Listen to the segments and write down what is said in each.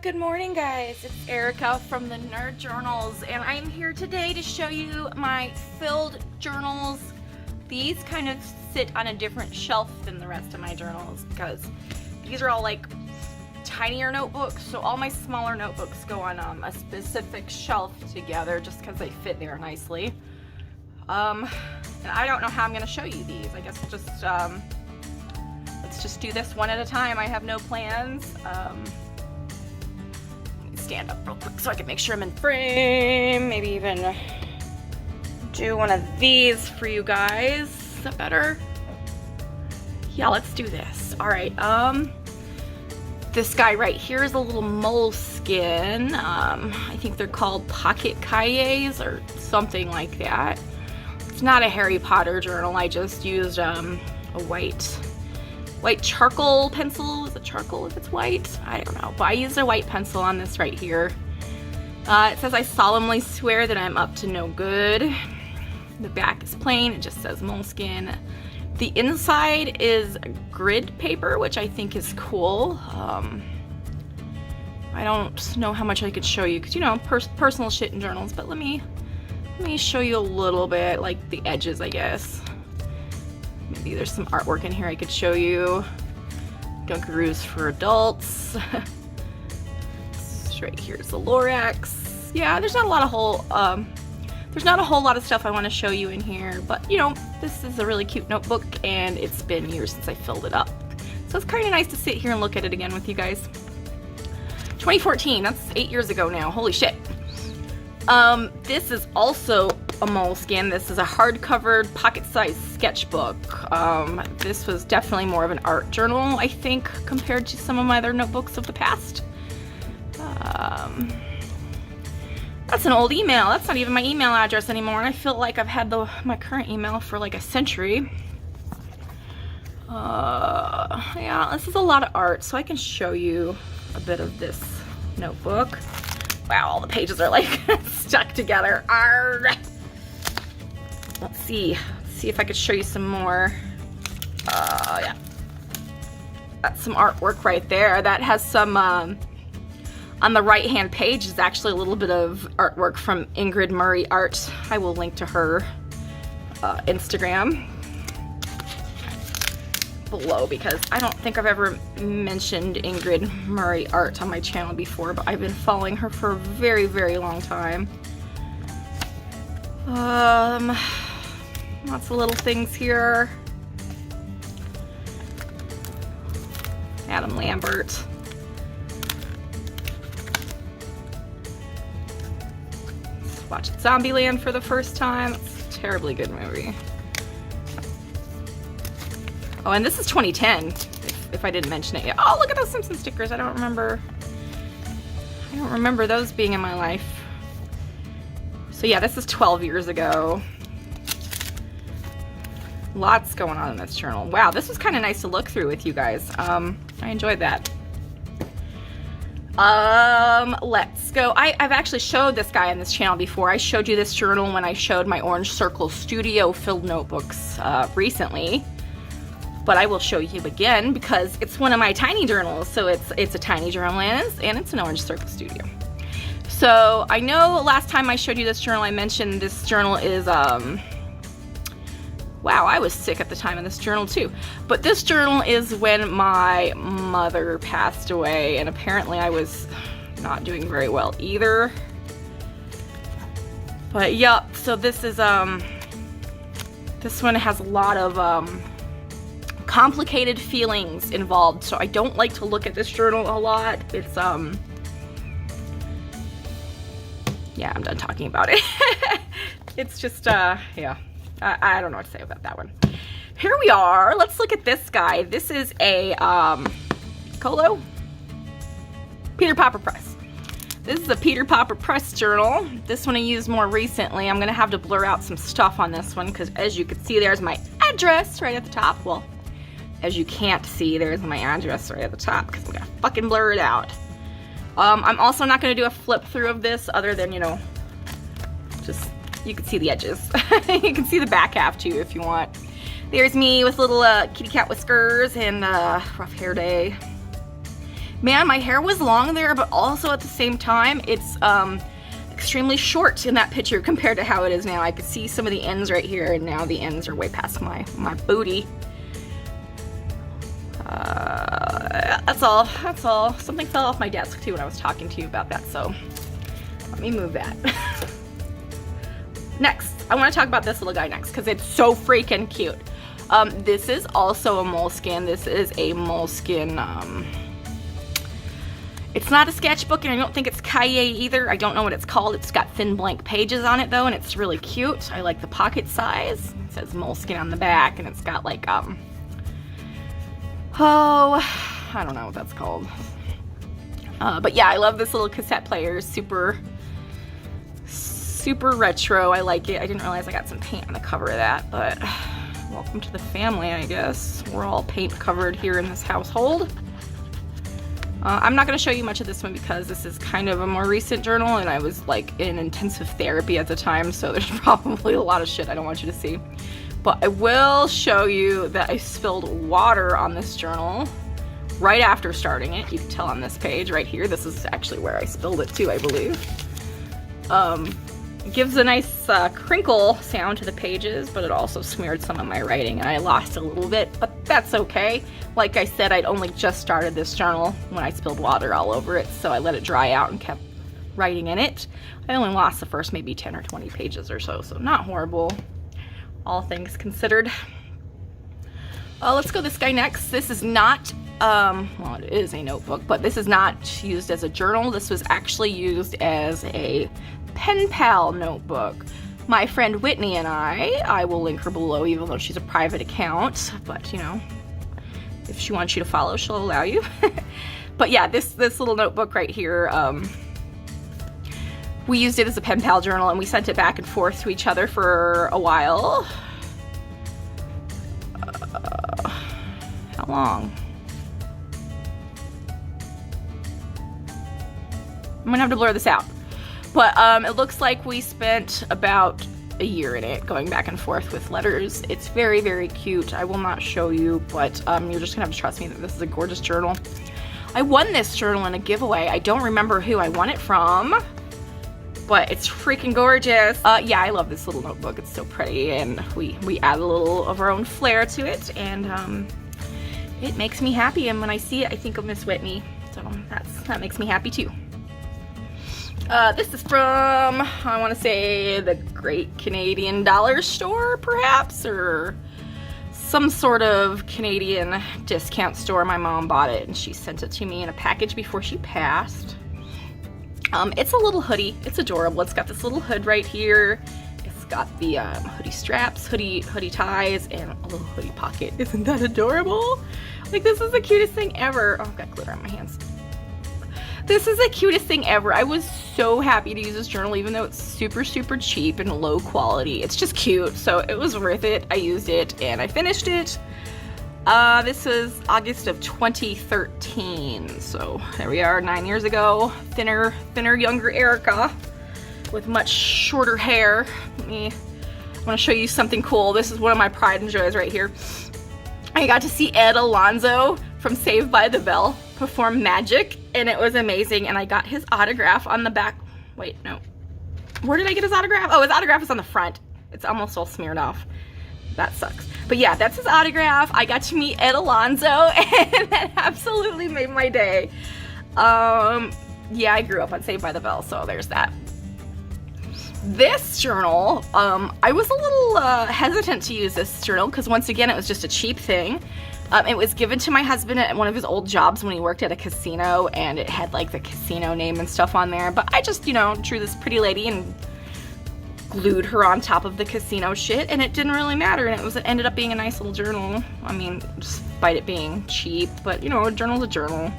Good morning guys, it's Erica from the Nerd Journals and I'm here today to show you my filled journals. These kind of sit on a different shelf than the rest of my journals because these are all like tinier notebooks, so all my smaller notebooks go on a specific shelf together just because they fit there nicely. And I don't know how I'm going to show you these. I guess let's just do this one at a time. I have no plans. Stand up real quick so I can make sure I'm in frame. Maybe even do one of these for you guys. Is that better? Yeah, let's do this. All right. This guy right here is a little moleskin. I think they're called pocket cahiers or something like that. It's not a Harry Potter journal. I just used a white charcoal pencil. Is it charcoal if it's white? I don't know, but I used a white pencil on this right here. It says, I solemnly swear that I'm up to no good. The back is plain, it just says moleskin. The inside is grid paper, which I think is cool. I don't know how much I could show you because, you know, personal shit in journals, but let me show you a little bit, like the edges, I guess. Maybe there's some artwork in here I could show you. Dunkaroos for adults. Right here's the Lorax. Yeah, there's not a whole lot of stuff I want to show you in here, but you know, this is a really cute notebook and it's been years since I filled it up. So it's kind of nice to sit here and look at it again with you guys. 2014, that's 8 years ago now. Holy shit. This is also a moleskin. This is a hardcover pocket-sized sketchbook. This was definitely more of an art journal, I think, compared to some of my other notebooks of the past. That's an old email. That's not even my email address anymore. I feel like I've had my current email for like a century. Yeah, this is a lot of art, so I can show you a bit of this notebook. Wow, all the pages are like stuck together. Arrgh. Let's see if I could show you some more. Yeah, that's some artwork right there. That has some, on the right hand page is actually a little bit of artwork from Ingrid Murray Art. I will link to her Instagram below because I don't think I've ever mentioned Ingrid Murray Art on my channel before, but I've been following her for a very, very long time. Lots of little things here. Adam Lambert. Watched Zombieland for the first time. It's a terribly good movie. Oh, and this is 2010, if I didn't mention it yet. Oh, look at those Simpsons stickers. I don't remember those being in my life. So yeah, this is 12 years ago. Lots going on in this journal. Wow, this was kind of nice to look through with you guys. I enjoyed that. Let's go. I've actually showed this guy on this channel before. I showed you this journal when I showed my Orange Circle Studio filled notebooks recently. But I will show you again because it's one of my tiny journals. So it's a tiny journal and it's an Orange Circle Studio. So I know last time I showed you this journal, I mentioned this journal is, wow, I was sick at the time of this journal too. But this journal is when my mother passed away and apparently I was not doing very well either. But yep, so this is, this one has a lot of, complicated feelings involved, so I don't like to look at this journal a lot. It's yeah, I'm done talking about it. It's just yeah, I don't know what to say about that one. Here we are. Let's look at this guy. This is a Colo Peter Popper Press. This is a Peter Popper Press journal. This one I used more recently. I'm gonna have to blur out some stuff on this one because as you can see, there's my address right at the top. Well, as you can't see, there's my address right at the top because I'm gonna fucking blur it out. I'm also not gonna do a flip through of this other than, you know, just, you can see the edges. You can see the back half too if you want. There's me with little kitty cat whiskers and rough hair day. Man, my hair was long there, but also at the same time, it's extremely short in that picture compared to how it is now. I could see some of the ends right here, and now the ends are way past my booty. That's all. Something fell off my desk too when I was talking to you about that, so let me move that. Next, I want to talk about this little guy next because it's so freaking cute. This is also a moleskin. This is a moleskin, it's not a sketchbook, and I don't think it's cahier either. I don't know what it's called. It's got thin blank pages on it though, and it's really cute. I like the pocket size. It says moleskin on the back, and it's got like, oh, I don't know what that's called. But yeah, I love this little cassette player. Super retro. I like it. I didn't realize I got some paint on the cover of that, but welcome to the family, I guess. We're all paint covered here in this household. I'm not going to show you much of this one because this is kind of a more recent journal, and I was like in intensive therapy at the time, so there's probably a lot of shit I don't want you to see. But I will show you that I spilled water on this journal right after starting it. You can tell on this page right here. This is actually where I spilled it too, I believe. It gives a nice crinkle sound to the pages, but it also smeared some of my writing, and I lost a little bit, but that's okay. Like I said, I'd only just started this journal when I spilled water all over it, so I let it dry out and kept writing in it. I only lost the first maybe 10 or 20 pages or so not horrible, all things considered. Let's go this guy next. This is not, well, it is a notebook, but this is not used as a journal. This was actually used as a pen pal notebook. My friend Whitney and I will link her below, even though she's a private account, but you know, if she wants you to follow, she'll allow you. But yeah, this little notebook right here, we used it as a pen pal journal, and we sent it back and forth to each other for a while. How long? I'm gonna have to blur this out. But it looks like we spent about a year in it, going back and forth with letters. It's very, very cute. I will not show you, but you're just gonna have to trust me that this is a gorgeous journal. I won this journal in a giveaway. I don't remember who I won it from, but it's freaking gorgeous. Yeah, I love this little notebook. It's so pretty, and we add a little of our own flair to it, and it makes me happy. And when I see it, I think of Miss Whitney, so that makes me happy too. This is from, I want to say, the Great Canadian Dollar Store, perhaps, or some sort of Canadian discount store. My mom bought it, and she sent it to me in a package before she passed. It's a little hoodie. It's adorable. It's got this little hood right here. It's got the hoodie straps, hoodie ties, and a little hoodie pocket. Isn't that adorable? Like, this is the cutest thing ever. Oh, I've got glitter on my hands. This is the cutest thing ever. I was so happy to use this journal, even though it's super, super cheap and low quality. It's just cute, so it was worth it. I used it, and I finished it. This was August of 2013, so there we are, 9 years ago. Thinner, younger Erica with much shorter hair. I want to show you something cool. This is one of my pride and joys right here. I got to see Ed Alonzo from Saved by the Bell perform Magic, and it was amazing, and I got his autograph on the back. Wait, no. Where did I get his autograph? Oh, his autograph is on the front. It's almost all smeared off. That sucks. But yeah, that's his autograph. I got to meet Ed Alonzo, and that absolutely made my day. Yeah, I grew up on Saved by the Bell, so there's that. This journal, I was a little hesitant to use this journal because, once again, it was just a cheap thing. It was given to my husband at one of his old jobs when he worked at a casino, and it had like the casino name and stuff on there. But I just, you know, drew this pretty lady and glued her on top of the casino shit, and it didn't really matter, and it ended up being a nice little journal. I mean, despite it being cheap, but you know, a journal's a journal.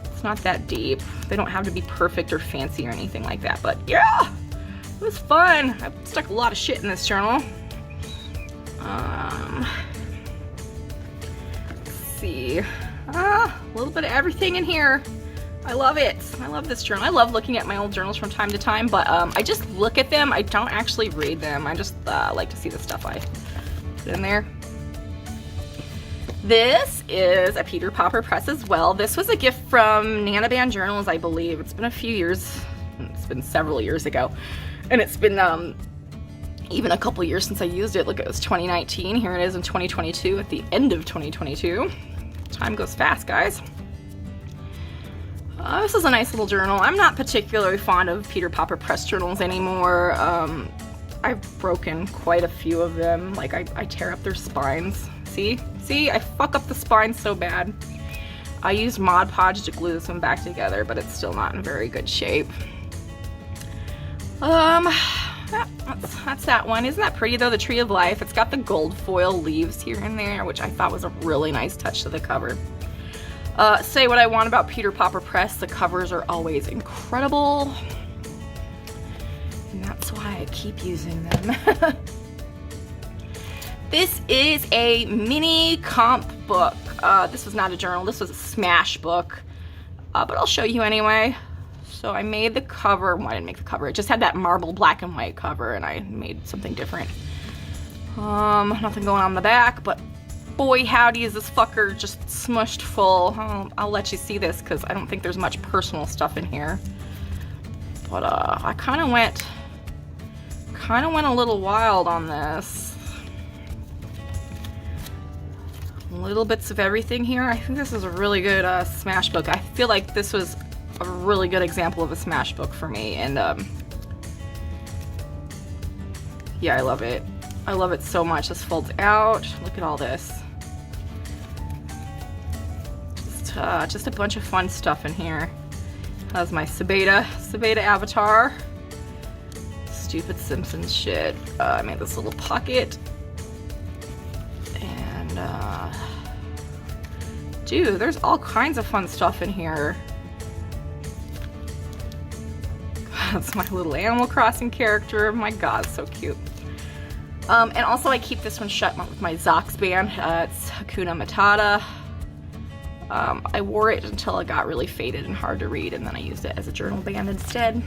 It's not that deep. They don't have to be perfect or fancy or anything like that, but yeah, it was fun. I stuck a lot of shit in this journal. See, a little bit of everything in here. I love it. I love this journal. I love looking at my old journals from time to time, but I just look at them. I don't actually read them. I just like to see the stuff I put in there. This is a Peter Popper press as well. This was a gift from Nana Band Journals, I believe. It's been a few years. It's been several years ago. And it's been even a couple years since I used it. Look, it was 2019. Here it is in 2022, at the end of 2022. Time goes fast, guys. This is a nice little journal. I'm not particularly fond of Peter Popper press journals anymore. I've broken quite a few of them. Like, I tear up their spines. See, I fuck up the spines so bad. I used Mod Podge to glue this one back together, but it's still not in very good shape. That's that one. Isn't that pretty though? The Tree of Life. It's got the gold foil leaves here and there, which I thought was a really nice touch to the cover. Say what I want about Peter Popper press, the covers are always incredible. And that's why I keep using them. This is a mini comp book. This was not a journal, this was a smash book. But I'll show you anyway. So I made the cover, well, I didn't make the cover, it just had that marble black and white cover, and I made something different. Nothing going on the back, but boy howdy is this fucker just smushed full. I'll let you see this because I don't think there's much personal stuff in here. But I kind of went a little wild on this. Little bits of everything here. I think this is a really good smash book. I feel like this was a really good example of a smash book for me, and yeah, I love it. I love it so much. This folds out. Look at all this. Just a bunch of fun stuff in here. Has my Sabeta avatar. Stupid Simpsons shit. I made this little pocket. And dude, there's all kinds of fun stuff in here. That's my little Animal Crossing character. My god, so cute. And also I keep this one shut with my Zox band. It's Hakuna Matata. I wore it until it got really faded and hard to read, and then I used it as a journal band instead.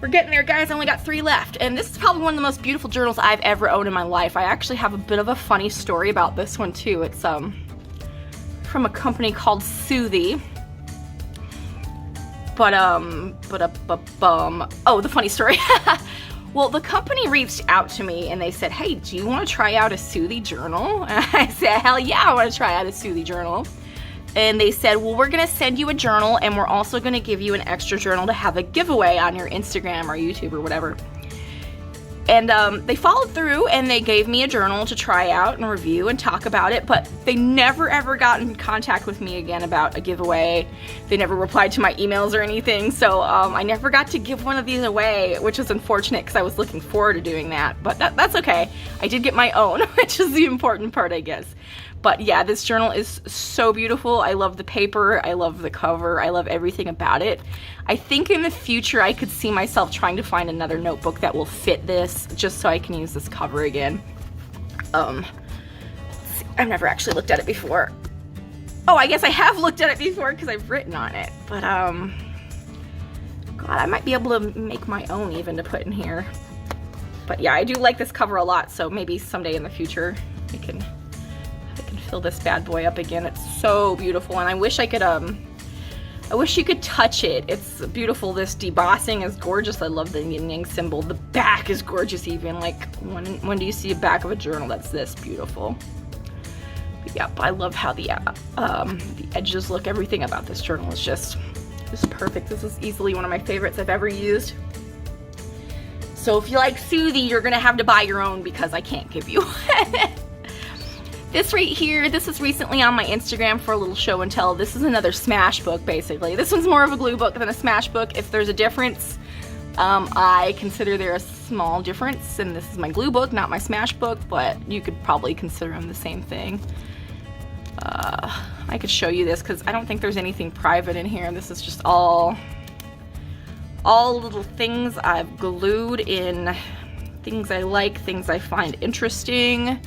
We're getting there, guys. I only got 3 left, and this is probably one of the most beautiful journals I've ever owned in my life. I actually have a bit of a funny story about this one too. It's from a company called Soothy. Oh, the funny story. Well, the company reached out to me and they said, hey, do you want to try out a Soothy journal? And I said, hell yeah, I want to try out a Soothy journal. And they said, well, we're going to send you a journal, and we're also going to give you an extra journal to have a giveaway on your Instagram or YouTube or whatever. And they followed through, and they gave me a journal to try out and review and talk about it, but they never ever got in contact with me again about a giveaway. They never replied to my emails or anything, so I never got to give one of these away, which was unfortunate because I was looking forward to doing that, but that's okay. I did get my own, which is the important part, I guess. But yeah, this journal is so beautiful. I love the paper, I love the cover, I love everything about it. I think in the future I could see myself trying to find another notebook that will fit this, just so I can use this cover again. Let's see. I've never actually looked at it before. Oh, I guess I have looked at it before because I've written on it. But God, I might be able to make my own even to put in here. But yeah, I do like this cover a lot, so maybe someday in the future I can fill this bad boy up again. It's so beautiful, and I wish I could I wish you could touch it. It's beautiful. This debossing is gorgeous. I love the yin yang symbol. The back is gorgeous even. Like, when do you see a back of a journal that's this beautiful? But yep, I love how the edges look. Everything about this journal is just perfect. This is easily one of my favorites I've ever used. So if you like Soothy, you're gonna have to buy your own because I can't give you. This right here, this was recently on my Instagram for a little show and tell. This is another smash book, basically. This one's more of a glue book than a smash book. If there's a difference, I consider there a small difference, and this is my glue book, not my smash book, but you could probably consider them the same thing. I could show you this because I don't think there's anything private in here. This is just all little things I've glued in, things I like, things I find interesting,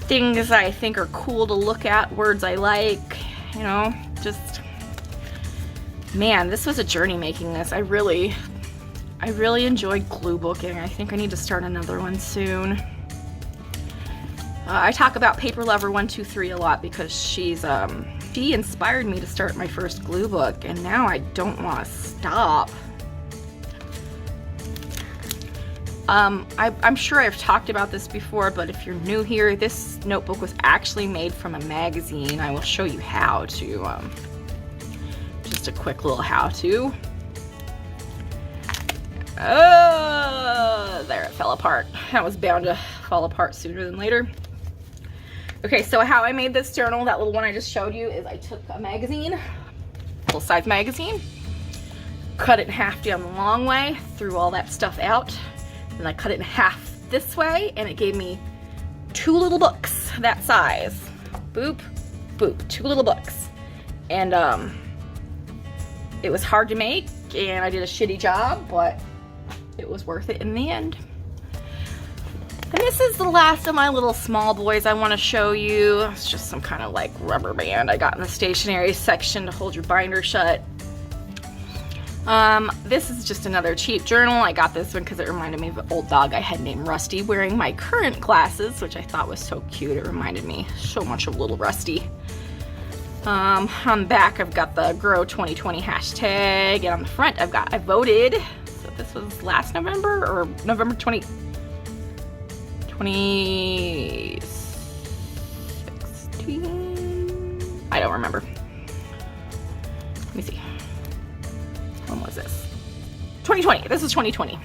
things I think are cool to look at, words I like, you know, just, man, this was a journey making this. I really enjoyed glue booking. I think I need to start another one soon. I talk about Paper Lover 123 a lot because she inspired me to start my first glue book, and now I don't want to stop. I'm sure I've talked about this before, but if you're new here, this notebook was actually made from a magazine. I will show you how to, just a quick little how-to. Oh, there it fell apart. That was bound to fall apart sooner than later. Okay, so how I made this journal, that little one I just showed you, is I took a magazine, full-size magazine, cut it in half down the long way, threw all that stuff out, and I cut it in half this way, and it gave me 2 little books that size. Boop, boop, 2 little books. And it was hard to make, and I did a shitty job, but it was worth it in the end. And this is the last of my little small boys I want to show you. It's just some kind of like rubber band I got in the stationery section to hold your binder shut. This is just another cheap journal. I got this one because it reminded me of an old dog I had named Rusty wearing my current glasses, which I thought was so cute. It reminded me so much of little Rusty. On the back I've got the Grow 2020 hashtag, and on the front I voted. So this was last November or November 2016. I don't remember. Let me see. When was this? 2020. This is 2020.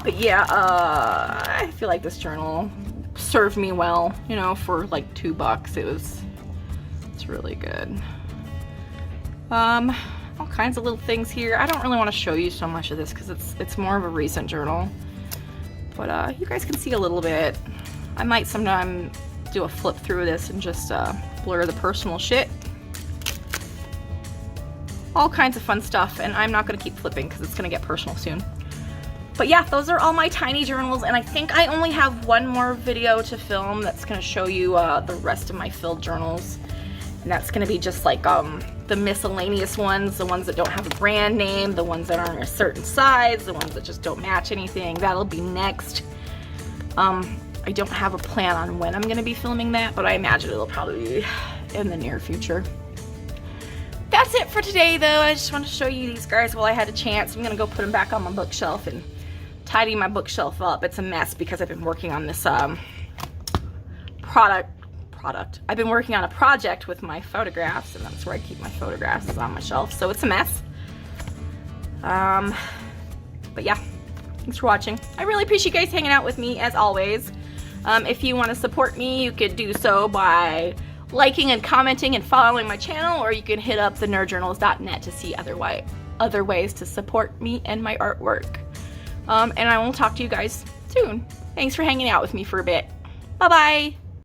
But yeah, I feel like this journal served me well, you know, for like $2. It's really good. All kinds of little things here. I don't really want to show you so much of this because it's more of a recent journal. But you guys can see a little bit. I might sometime do a flip through this and just blur the personal shit. All kinds of fun stuff, and I'm not going to keep flipping because it's going to get personal soon. But yeah, those are all my tiny journals, and I think I only have one more video to film that's going to show you the rest of my filled journals. And that's going to be just like the miscellaneous ones, the ones that don't have a brand name, the ones that aren't a certain size, the ones that just don't match anything. That'll be next. I don't have a plan on when I'm going to be filming that, but I imagine it'll probably be in the near future. That's it for today, though. I just want to show you these guys while I had a chance. I'm going to go put them back on my bookshelf and tidy my bookshelf up. It's a mess because I've been working on this I've been working on a project with my photographs, and that's where I keep my photographs, is on my shelf, so it's a mess. But yeah, thanks for watching. I really appreciate you guys hanging out with me, as always. If you want to support me, you could do so by liking and commenting and following my channel, or you can hit up thenerdjournals.net to see other ways to support me and my artwork. And I will talk to you guys soon. Thanks for hanging out with me for a bit. Bye-bye.